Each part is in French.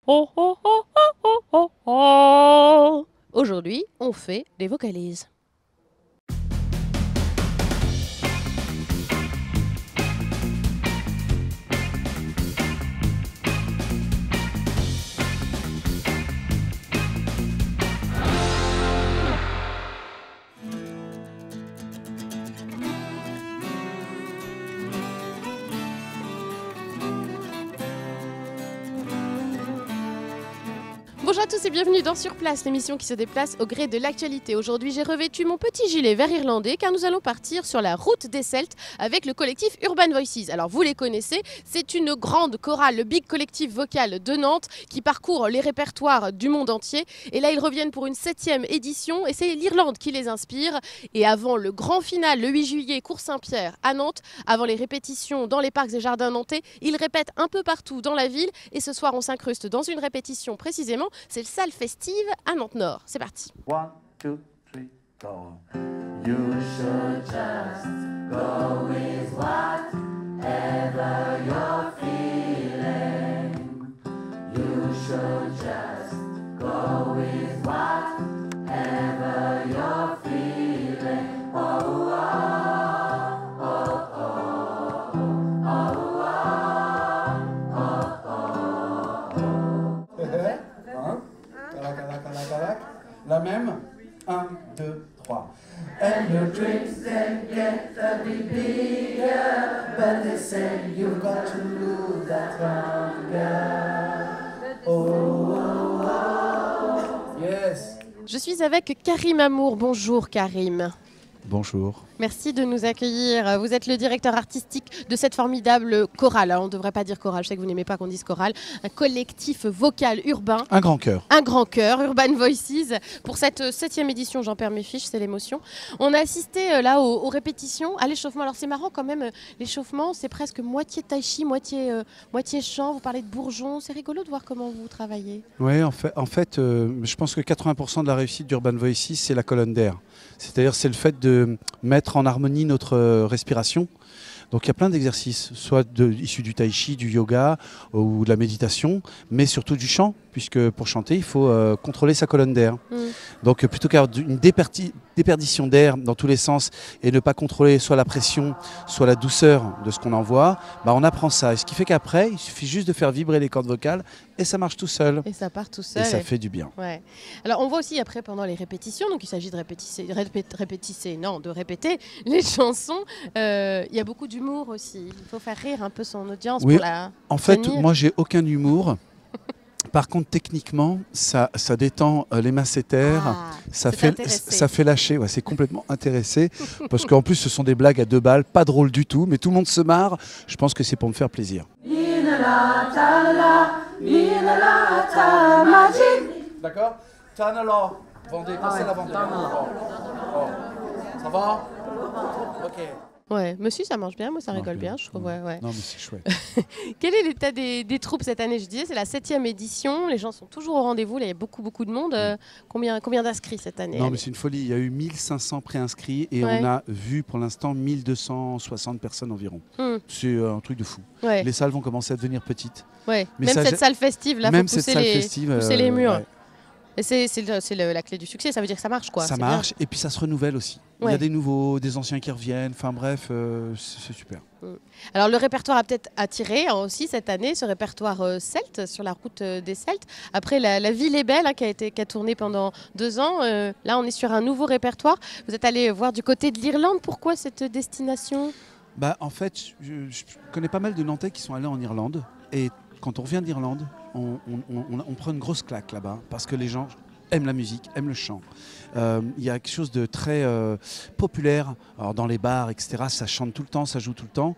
Oh, oh, oh, oh, oh, oh, oh. Aujourd'hui, on fait des vocalises. Bonjour à tous et bienvenue dans Sur Place, l'émission qui se déplace au gré de l'actualité. Aujourd'hui, j'ai revêtu mon petit gilet vert irlandais car nous allons partir sur la route des Celtes avec le collectif Urban Voices. Alors vous les connaissez, c'est une grande chorale, le big collectif vocal de Nantes qui parcourt les répertoires du monde entier. Et là, ils reviennent pour une 7e édition et c'est l'Irlande qui les inspire. Et avant le grand final, le 8 juillet, Cours Saint-Pierre à Nantes, avant les répétitions dans les parcs et jardins nantais, ils répètent un peu partout dans la ville. Et ce soir, on s'incruste dans une répétition précisément. C'est le salle festive à Nantes-Nord. C'est parti. 1, 2, 3, go. You should just go with whatever you're feeling. You should just go with whatever you're feeling. Oh, oh, oh, oh, oh, oh, oh, oh. Calac, calac, calac. La même. 1, 2, 3. And your drinks then get a bit bigger, but they say you've got to lose that hunger. Oh, oh, oh. Yes. Je suis avec Karim Amour. Bonjour Karim. Bonjour. Merci de nous accueillir. Vous êtes le directeur artistique de cette formidable chorale. Alors, on ne devrait pas dire chorale, je sais que vous n'aimez pas qu'on dise chorale. Un collectif vocal urbain. Un grand cœur. Un grand cœur, Urban Voices. Pour cette 7e édition, j'en perds mes fiches, c'est l'émotion. On a assisté là aux répétitions, à l'échauffement. Alors c'est marrant quand même, l'échauffement, c'est presque moitié tai chi, moitié chant. Vous parlez de bourgeon. C'est rigolo de voir comment vous travaillez. Oui, en fait je pense que 80% de la réussite d'Urban Voices, c'est la colonne d'air. C'est-à-dire c'est le fait de mettre en harmonie notre respiration. Donc il y a plein d'exercices, soit issus du tai chi, du yoga ou de la méditation, mais surtout du chant, puisque pour chanter, il faut contrôler sa colonne d'air. Donc plutôt qu'avoir une déperdition d'air dans tous les sens et ne pas contrôler soit la pression, soit la douceur de ce qu'on envoie, on apprend ça. Et ce qui fait qu'après, il suffit juste de faire vibrer les cordes vocales et ça marche tout seul. Et ça part tout seul. Et ça fait du bien. Ouais. Alors on voit aussi après pendant les répétitions, donc il s'agit de répéter les chansons. Il y a beaucoup d'humour aussi. Il faut faire rire un peu son audience Oui, pour la en fait, tenir. moi j'ai aucun humour. Par contre, techniquement, ça détend les masséters, ça fait lâcher, ouais, c'est complètement intéressé, parce qu'en plus ce sont des blagues à 2 balles, pas drôles du tout, mais tout le monde se marre, je pense que c'est pour me faire plaisir. D'accord. Tanala, vendez, pensez à la vente. Ça va? Ok. Ouais, monsieur, ça marche bien, moi ça rigole bien, je trouve. Ouais. Non, mais c'est chouette. Quel est l'état des troupes cette année? Je disais, c'est la 7e édition, les gens sont toujours au rendez-vous, là, il y a beaucoup de monde. Combien d'inscrits cette année? Non, mais c'est une folie, il y a eu 1500 préinscrits et on a vu pour l'instant 1260 personnes environ. C'est un truc de fou. Ouais. Les salles vont commencer à devenir petites. Ouais. Mais même ça, cette salle festive, là, même faut cette pousser, salle les murs. ouais. Et c'est la clé du succès, ça veut dire que ça marche, quoi. Ça marche et puis ça se renouvelle aussi. Il y a des nouveaux, des anciens qui reviennent, enfin bref, c'est super. Alors le répertoire a peut-être attiré aussi cette année, ce répertoire celte sur la route des Celtes. Après la ville est belle qui a tourné pendant 2 ans, là on est sur un nouveau répertoire. Vous êtes allé voir du côté de l'Irlande, pourquoi cette destination? En fait, je connais pas mal de Nantais qui sont allés en Irlande et quand on revient d'Irlande, on prend une grosse claque là-bas parce que les gens aiment la musique, aiment le chant. Il y a quelque chose de très populaire. Alors dans les bars, etc., ça chante tout le temps, ça joue tout le temps.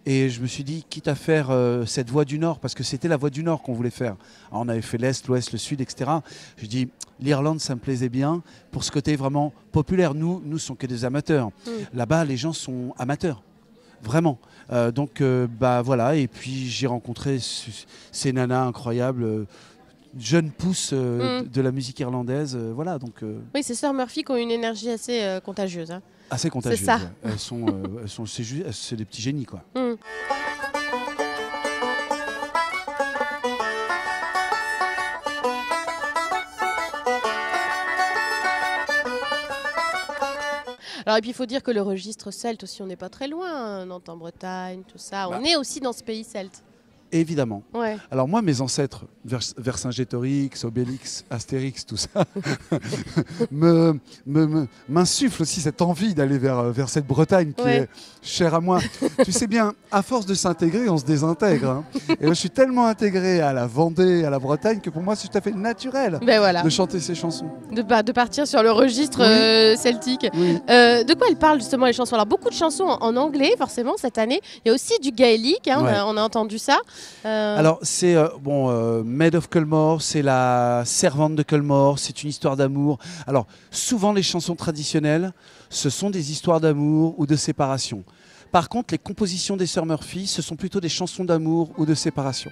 Et je me suis dit, quitte à faire cette voix du Nord, parce que c'était la voix du Nord qu'on voulait faire. Alors, on avait fait l'Est, l'Ouest, le Sud, etc. Je dis, l'Irlande, ça me plaisait bien pour ce côté vraiment populaire. Nous ne sommes que des amateurs. Là-bas, les gens sont amateurs. Vraiment. Donc, voilà. Et puis, j'ai rencontré ces nanas incroyables, jeunes pousses de la musique irlandaise. Voilà. Donc, oui, ces sœurs Murphy qui ont une énergie assez contagieuse. Hein. Assez contagieuse. C'est ça. C'est des petits génies, quoi. Alors et puis il faut dire que le registre celte aussi, on n'est pas très loin, hein, Nantes en Bretagne, tout ça. On est aussi dans ce pays celte. Évidemment. Ouais. Alors moi, mes ancêtres, Vercingétorix, Obélix, Astérix, tout ça, m'insufflent aussi cette envie d'aller vers cette Bretagne qui est chère à moi. Tu sais bien, à force de s'intégrer, on se désintègre. Hein. Et moi, je suis tellement intégré à la Vendée, à la Bretagne, que pour moi, c'est tout à fait naturel de chanter ces chansons. De partir sur le registre celtique. Oui. De quoi elles parlent justement les chansons? Alors beaucoup de chansons en anglais, forcément, cette année. Il y a aussi du gaélique, hein, on a entendu ça. Alors c'est Maid of Culmore, c'est la servante de Culmore, c'est une histoire d'amour. Alors souvent les chansons traditionnelles, ce sont des histoires d'amour ou de séparation. Par contre, les compositions des sœurs Murphy, ce sont plutôt des chansons d'amour ou de séparation.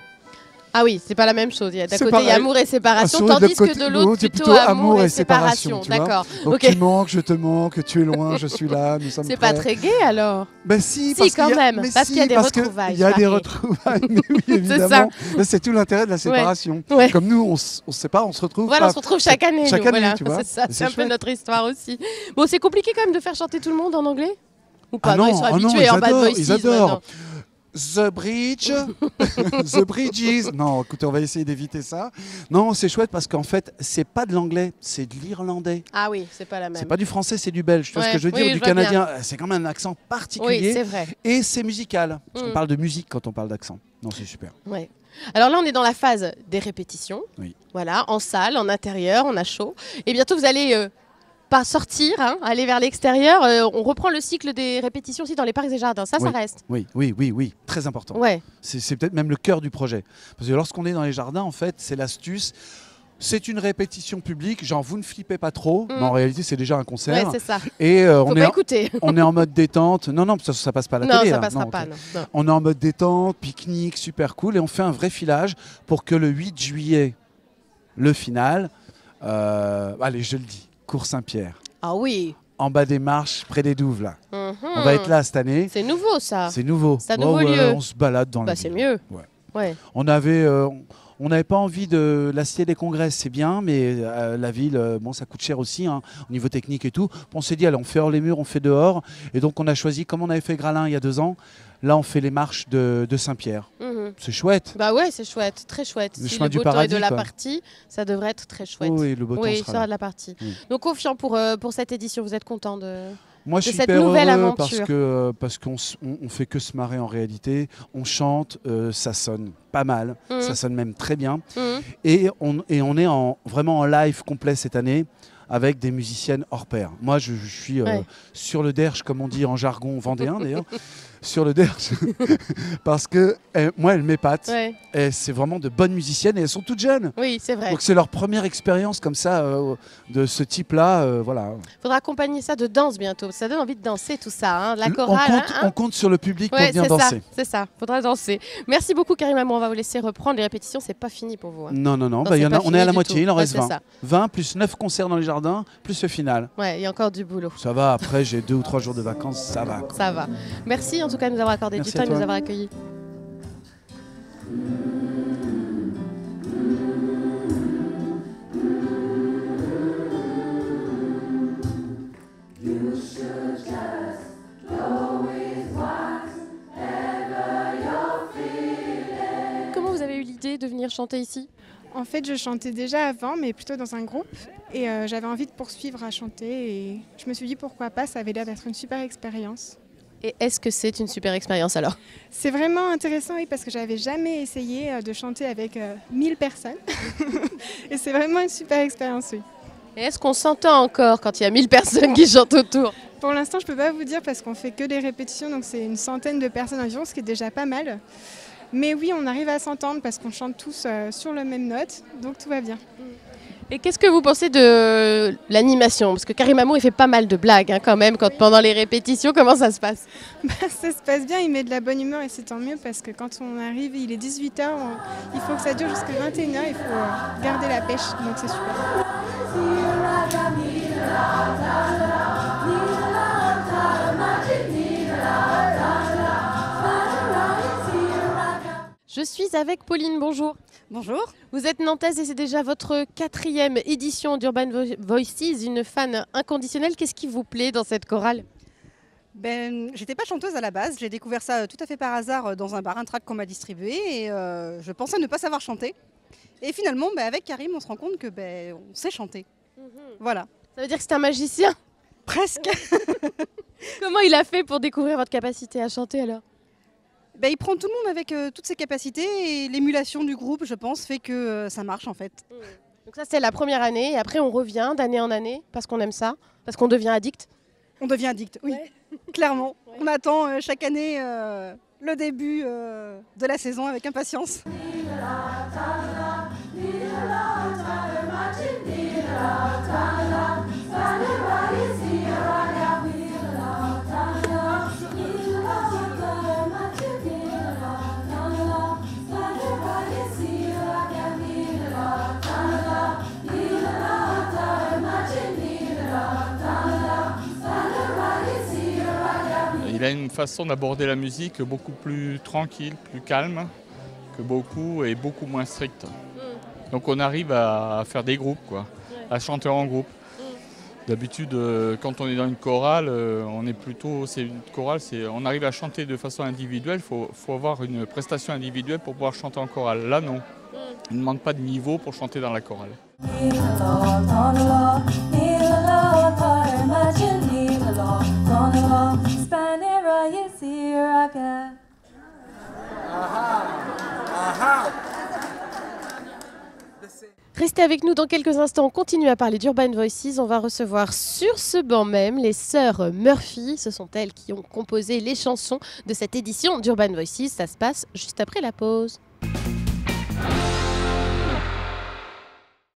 Ah oui, c'est pas la même chose. D'un côté, il y a amour et séparation, tandis que de l'autre, plutôt amour et séparation. D'accord. Donc tu manques, je te manque, tu es loin, je suis là, nous sommes prêts. C'est pas très gai alors? Ben si, quand même, parce qu'il y a des retrouvailles. Il y a des retrouvailles, mais oui, évidemment. C'est tout l'intérêt de la séparation. Ouais. Comme nous, on se sépare, on se retrouve. Voilà, on se retrouve chaque année. Chaque année, tu vois. C'est un peu notre histoire aussi. Bon, c'est compliqué quand même de faire chanter tout le monde en anglais? Ou pas? Ah non, ils sont habitués en Bad Voices. Ils adorent. The Bridge, The Bridges. Non, écoutez, on va essayer d'éviter ça. Non, c'est chouette parce qu'en fait, c'est pas de l'anglais, c'est de l'irlandais. Ah oui, c'est pas la même. C'est pas du français, c'est du belge. Tu vois ce que je veux dire? Du canadien. C'est quand même un accent particulier. Oui, c'est vrai. Et c'est musical. Parce qu'on parle de musique quand on parle d'accent. Non, c'est super. Ouais. Alors là, on est dans la phase des répétitions. Oui. Voilà, en salle, en intérieur, on a chaud. Et bientôt, vous allez pas sortir, hein, aller vers l'extérieur. On reprend le cycle des répétitions aussi dans les parcs et jardins. Ça reste. Oui. Très important. Ouais. C'est peut-être même le cœur du projet. Parce que lorsqu'on est dans les jardins, en fait, c'est l'astuce. C'est une répétition publique, genre vous ne flippez pas trop, mais en réalité c'est déjà un concert. Ouais, c'est ça. Et écouter. On est en mode détente. Non, ça passe pas à la télé. Non, ça passera pas. Non. On est en mode détente, pique-nique, super cool, et on fait un vrai filage pour que le 8 juillet, le final, allez, je le dis, Cours Saint-Pierre. Ah oui. En bas des marches, près des Douves, là. On va être là cette année. C'est nouveau, ça. C'est nouveau. C'est un nouveau lieu. On se balade dans la c'est ville. mieux. Ouais. On n'avait pas envie de la Cité des Congrès, c'est bien, mais la ville, ça coûte cher aussi, hein, au niveau technique et tout. On s'est dit, allez, on fait hors les murs, on fait dehors. Et donc, on a choisi, comme on avait fait Gralin il y a 2 ans, là, on fait les marches de Saint-Pierre. C'est chouette. Bah ouais, c'est chouette, très chouette. Le si chemin le du beau temps est paradis, de la quoi. partie, ça devrait être très chouette. Oui, le beau temps sera de la partie. Oui. Donc, confiant pour cette édition, vous êtes content de... Moi, je suis cette hyper nouvelle heureux aventure. parce qu'on fait que se marrer en réalité. On chante, ça sonne pas mal, ça sonne même très bien. Et on est vraiment en live complet cette année avec des musiciennes hors pair. Moi, je suis sur le derche, comme on dit en jargon vendéen d'ailleurs, sur le derche, parce que moi, elles m'épatent. Ouais. Et c'est vraiment de bonnes musiciennes et elles sont toutes jeunes. Oui, c'est vrai. Donc c'est leur première expérience comme ça, de ce type-là. Voilà. Faudra accompagner ça de danse bientôt. Ça donne envie de danser tout ça, hein. La chorale. On compte sur le public pour venir danser. C'est ça, faudra danser. Merci beaucoup Karim Amou, on va vous laisser reprendre. Les répétitions, c'est pas fini pour vous. Hein. Non, on est à la moitié, il en reste 20. 20 plus 9 concerts dans les jardins, plus le final. Ouais, il y a encore du boulot. Ça va, après j'ai 2 ou 3 jours de vacances, ça va. Ça va. Merci en tout cas de nous avoir accordé du temps et de nous avoir accueillis. Comment vous avez eu l'idée de venir chanter ici ? En fait, je chantais déjà avant, mais plutôt dans un groupe. Et j'avais envie de poursuivre à chanter. Et je me suis dit pourquoi pas, ça avait l'air d'être une super expérience. Et est-ce que c'est une super expérience alors ? C'est vraiment intéressant, oui, parce que j'avais jamais essayé de chanter avec 1000 personnes. Et c'est vraiment une super expérience, oui. Et est-ce qu'on s'entend encore quand il y a 1000 personnes qui chantent autour ? Pour l'instant, je peux pas vous dire parce qu'on fait que des répétitions, donc c'est une centaine de personnes environ, ce qui est déjà pas mal. Mais oui, on arrive à s'entendre parce qu'on chante tous sur la même note, donc tout va bien. Et qu'est-ce que vous pensez de l'animation ? Parce que Karim Amou, il fait pas mal de blagues hein, quand même pendant les répétitions. Comment ça se passe ? Ça se passe bien, il met de la bonne humeur et c'est tant mieux parce que quand on arrive, il est 18h, il faut que ça dure jusqu'à 21h, il faut garder la pêche, donc c'est super. Je suis avec Pauline, bonjour. Bonjour. Vous êtes nantaise et c'est déjà votre 4e édition d'Urban Voices, une fan inconditionnelle. Qu'est-ce qui vous plaît dans cette chorale? J'étais pas chanteuse à la base, j'ai découvert ça tout à fait par hasard dans un bar, un track qu'on m'a distribué et je pensais ne pas savoir chanter. Et finalement, avec Karim, on se rend compte que on sait chanter. Voilà. Ça veut dire que c'est un magicien? Presque. Comment il a fait pour découvrir votre capacité à chanter alors? Il prend tout le monde avec toutes ses capacités et l'émulation du groupe, je pense, fait que ça marche en fait. Donc ça c'est la première année et après on revient d'année en année parce qu'on aime ça, parce qu'on devient addict. On devient addict, oui, clairement. Ouais. On attend chaque année le début de la saison avec impatience. Il a une façon d'aborder la musique beaucoup plus tranquille, plus calme que beaucoup et beaucoup moins stricte. Donc on arrive à faire des groupes, à chanter en groupe. D'habitude, quand on est dans une chorale, on arrive à chanter de façon individuelle. Il faut avoir une prestation individuelle pour pouvoir chanter en chorale. Là, non. Il ne demande pas de niveau pour chanter dans la chorale. Restez avec nous dans quelques instants, on continue à parler d'Urban Voices. On va recevoir sur ce banc même les sœurs Murphy. Ce sont elles qui ont composé les chansons de cette édition d'Urban Voices. Ça se passe juste après la pause.